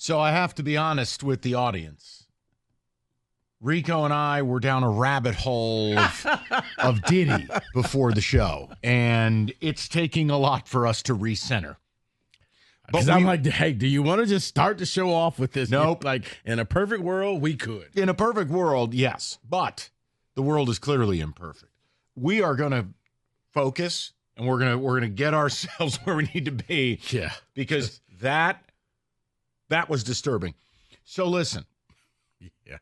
So I have to be honest with the audience. Rico and I were down a rabbit hole of Diddy before the show, and it's taking a lot for us to recenter. Because I'm like, hey, do you want to just start the show off with this? Nope. Like, in a perfect world, we could. In a perfect world, yes. But the world is clearly imperfect. We are going to focus, and we're gonna get ourselves where we need to be. Yeah. Because that was disturbing. So listen. Yeah.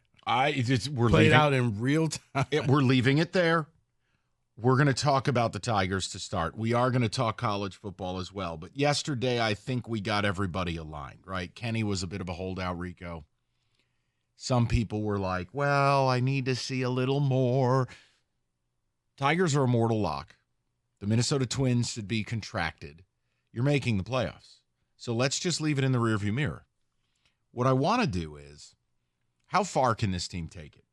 We're played out in real time. We're leaving it there. We're going to talk about the Tigers to start. We are going to talk college football as well. But yesterday, I think we got everybody aligned, right? Kenny was a bit of a holdout, Rico. Some people were like, well, I need to see a little more. Tigers are a mortal lock. The Minnesota Twins should be contracted. You're making the playoffs. So let's just leave it in the rearview mirror. What I want to do is, how far can this team take it?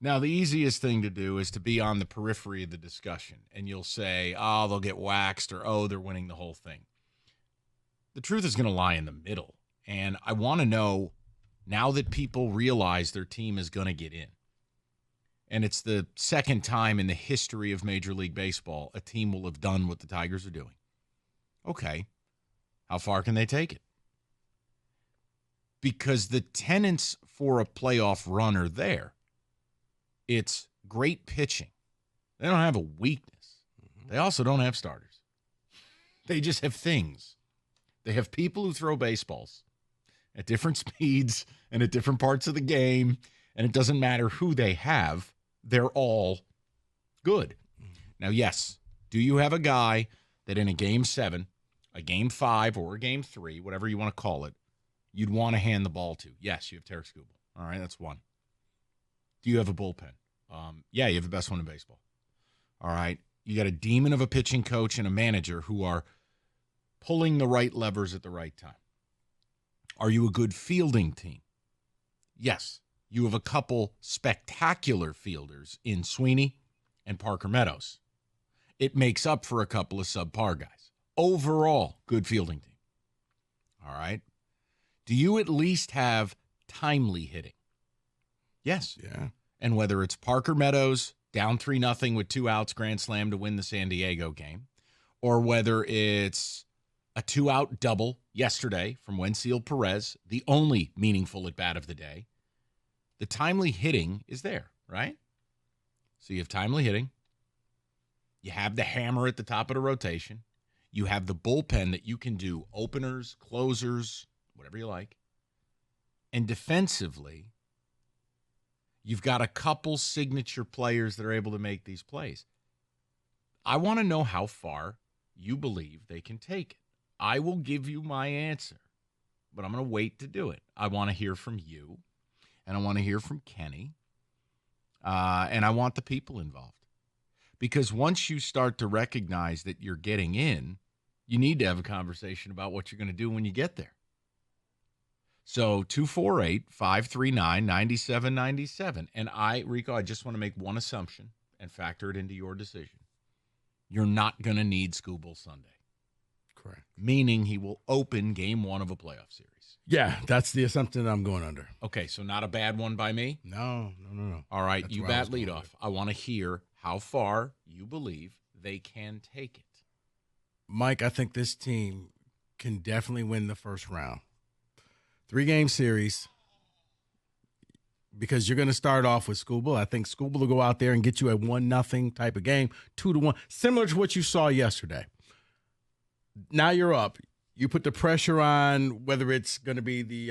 Now, the easiest thing to do is to be on the periphery of the discussion, and you'll say, oh, they'll get waxed, or, oh, they're winning the whole thing. The truth is going to lie in the middle, and I want to know, now that people realize their team is going to get in, and it's the second time in the history of Major League Baseball a team will have done what the Tigers are doing. Okay, how far can they take it? Because the tenets for a playoff run are there. It's great pitching. They don't have a weakness. They also don't have starters. They just have things. They have people who throw baseballs at different speeds and at different parts of the game, and it doesn't matter who they have. They're all good. Now, yes, do you have a guy that in a Game 7, a Game 5, or a Game 3, whatever you want to call it, you'd want to hand the ball to? Yes, you have Tarek Skubal. All right, that's one. Do you have a bullpen? Yeah, you have the best one in baseball. All right. You got a demon of a pitching coach and a manager who are pulling the right levers at the right time. Are you a good fielding team? Yes. You have a couple spectacular fielders in Sweeney and Parker Meadows. It makes up for a couple of subpar guys. Overall, good fielding team. All right. Do you at least have timely hitting? Yes. Yeah. And whether it's Parker Meadows down 3-0 with 2 outs, grand slam to win the San Diego game, or whether it's a 2-out double yesterday from Wensiel Perez, the only meaningful at bat of the day, the timely hitting is there, right? So you have timely hitting. You have the hammer at the top of the rotation. You have the bullpen that you can do openers, closers, whatever you like. And defensively, you've got a couple signature players that are able to make these plays. I want to know how far you believe they can take it. I will give you my answer, but I'm going to wait to do it. I want to hear from you, and I want to hear from Kenny, and I want the people involved. Because once you start to recognize that you're getting in, you need to have a conversation about what you're going to do when you get there. So 248-539-9797. And Rico, I just want to make one assumption and factor it into your decision. You're not going to need Skubal Sunday. Correct. Meaning he will open Game 1 of a playoff series. Yeah, that's the assumption I'm going under. Okay, so not a bad one by me? No. All right, That's you bat leadoff. I want to hear how far you believe they can take it. Mike, I think this team can definitely win the first round. 3-game series, because you're going to start off with Skubal. I think Skubal will go out there and get you a 1-0 type of game, 2-1, similar to what you saw yesterday. Now you're up. You put the pressure on, whether it's going to be the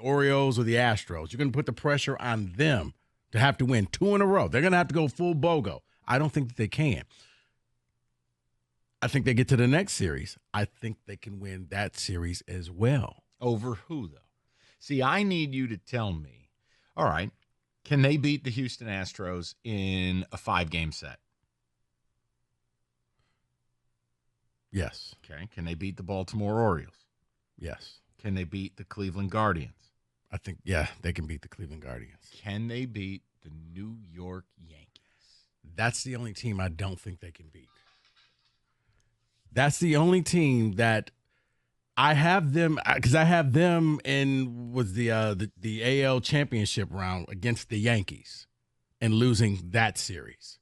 Orioles or the Astros. You're going to put the pressure on them to have to win 2 in a row. They're going to have to go full BOGO. I don't think that they can. I think they get to the next series. I think they can win that series as well. Over who, though? See, I need you to tell me, all right, can they beat the Houston Astros in a 5-game set? Yes. Okay. Can they beat the Baltimore Orioles? Yes. Can they beat the Cleveland Guardians? I think, yeah, they can beat the Cleveland Guardians. Can they beat the New York Yankees? That's the only team I don't think they can beat. That's the only team that I have them because I have them in was the AL championship round against the Yankees and losing that series.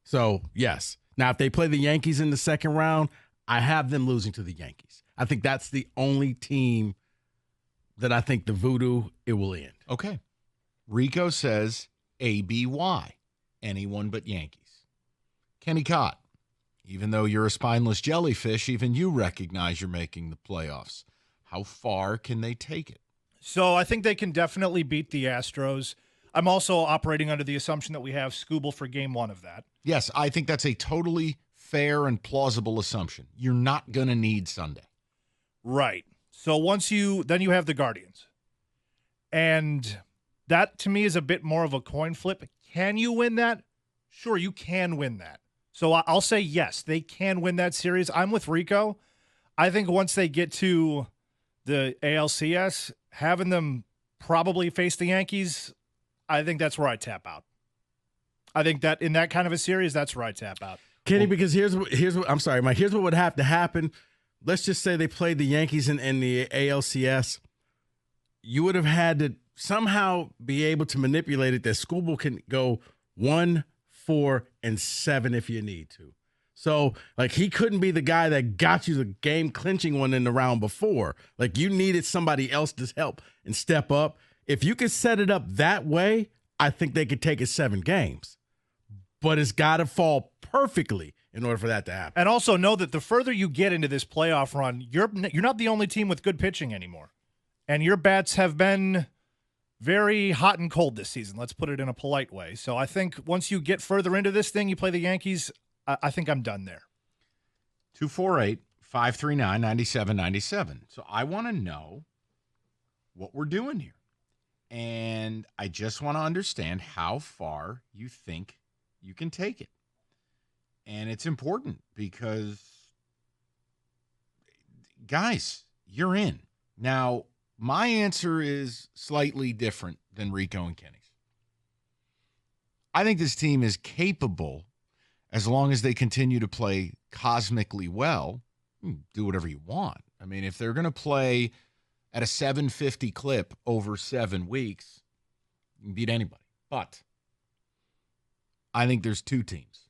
So, yes. Now, if they play the Yankees in the second round, I have them losing to the Yankees. I think that's the only team that I think the voodoo, it will end. Okay. Rico says ABY, anyone but Yankees. Kenny Cott, even though you're a spineless jellyfish, even you recognize you're making the playoffs. How far can they take it? So I think they can definitely beat the Astros. I'm also operating under the assumption that we have Scooble for game one of that. Yes, I think that's a totally fair and plausible assumption. You're not going to need Sunday. Right. So then you have the Guardians. And that to me is a bit more of a coin flip. Can you win that? Sure, you can win that. So I'll say yes, they can win that series. I'm with Rico. I think once they get to the ALCS, having them probably face the Yankees, I think that's where I tap out. I think that in that kind of a series, that's where I tap out. Kenny, because here's what I'm sorry, Mike. Here's what would have to happen. Let's just say they played the Yankees in the ALCS. You would have had to somehow be able to manipulate it that Scooble can go 1, 4, and 7 if you need to. So, like, he couldn't be the guy that got you the game-clinching one in the round before. Like, you needed somebody else to help and step up. If you could set it up that way, I think they could take it 7 games. But it's got to fall perfectly in order for that to happen. And also know that the further you get into this playoff run, you're not the only team with good pitching anymore. And your bats have been very hot and cold this season. Let's put it in a polite way. So I think once you get further into this thing, you play the Yankees, I think I'm done there. 248-539-9797. So I want to know what we're doing here. And I just want to understand how far you think you can take it. And it's important because, guys, you're in. Now, my answer is slightly different than Rico and Kenny's. I think this team is capable, as long as they continue to play cosmically well, do whatever you want. I mean, if they're going to play at a 750 clip over 7 weeks, you can beat anybody. But I think there's 2 teams.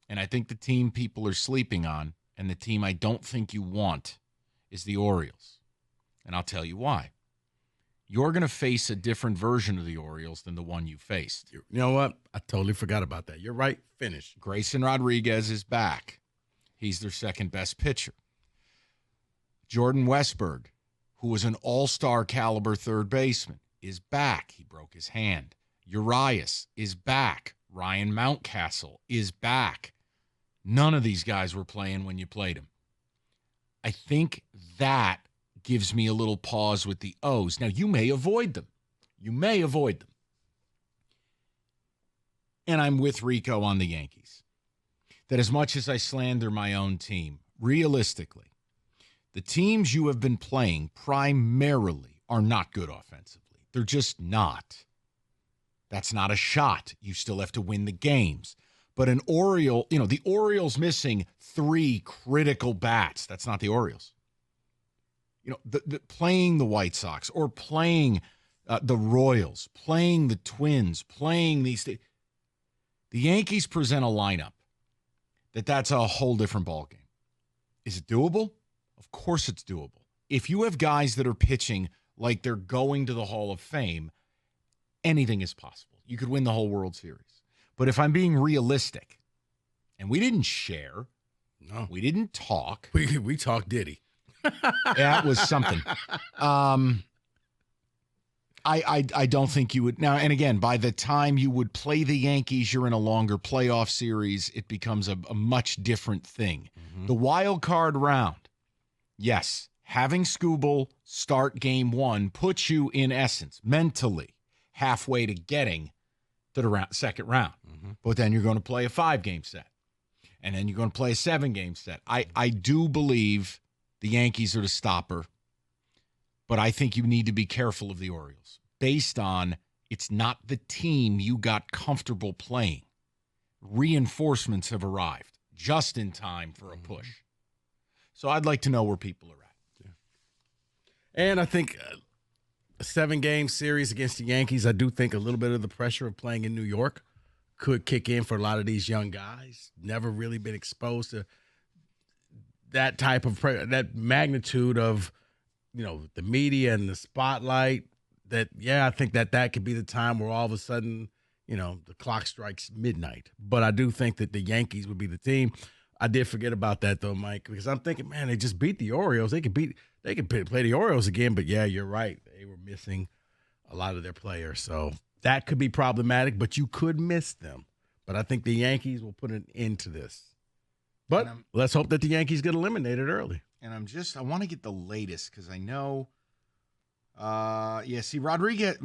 And I think the team people are sleeping on, and the team I don't think you want, is the Orioles. And I'll tell you why. You're going to face a different version of the Orioles than the one you faced. You know what? I totally forgot about that. You're right. Finish. Grayson Rodriguez is back. He's their second best pitcher. Jordan Westberg, who was an all-star caliber third baseman, is back. He broke his hand. Urias is back. Ryan Mountcastle is back. None of these guys were playing when you played them. I think that gives me a little pause with the O's. Now, you may avoid them. And I'm with Rico on the Yankees. That as much as I slander my own team, realistically, the teams you have been playing primarily are not good offensively. They're just not. That's not a shot. You still have to win the games. But an Oriole, the Orioles missing 3 critical bats. That's not the Orioles. Playing the White Sox or playing the Royals, playing the Twins, playing these. The Yankees present a lineup that's a whole different ballgame. Is it doable? Of course it's doable. If you have guys that are pitching like they're going to the Hall of Fame, anything is possible. You could win the whole World Series. But if I'm being realistic, and we didn't share, no, we didn't talk. We talked Diddy. That was something. I don't think you would now. And again, by the time you would play the Yankees, you're in a longer playoff series. It becomes a much different thing. Mm-hmm. The wild card round, yes, having Scooble start game 1 puts you in essence mentally halfway to getting to the second round. Mm-hmm. But then you're going to play a 5-game set, and then you're going to play a 7-game set. I do believe the Yankees are the stopper, but I think you need to be careful of the Orioles based on it's not the team you got comfortable playing. Reinforcements have arrived just in time for a push. So I'd like to know where people are at. And I think a 7-game series against the Yankees, I do think a little bit of the pressure of playing in New York could kick in for a lot of these young guys. Never really been exposed to that type of that magnitude of, the media and the spotlight. I think that could be the time where all of a sudden, the clock strikes midnight. But I do think that the Yankees would be the team. I did forget about that though, Mike, because I'm thinking, man, they just beat the Orioles. They could play the Orioles again. But yeah, you're right. They were missing a lot of their players, so that could be problematic. But you could miss them. But I think the Yankees will put an end to this. But let's hope that the Yankees get eliminated early. And I want to get the latest because I know. See, Rodriguez,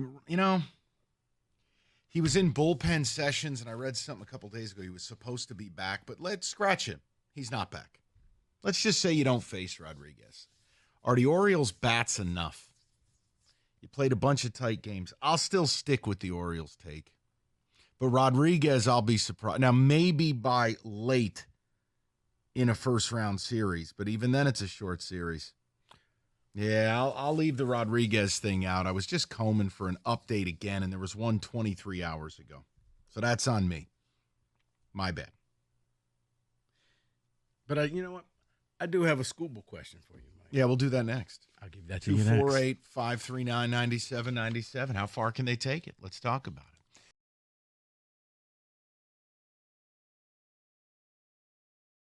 he was in bullpen sessions, and I read something a couple days ago. He was supposed to be back, but let's scratch him. He's not back. Let's just say you don't face Rodriguez. Are the Orioles bats enough? You played a bunch of tight games. I'll still stick with the Orioles take. But Rodriguez, I'll be surprised. Now, maybe by late in a first-round series, but even then it's a short series. Yeah, I'll leave the Rodriguez thing out. I was just combing for an update again, and there was one 23 hours ago. So that's on me. My bad. But you know what? I do have a schoolboy question for you, Mike. Yeah, we'll do that next. I'll give that to you next. 248-539-9797. How far can they take it? Let's talk about it.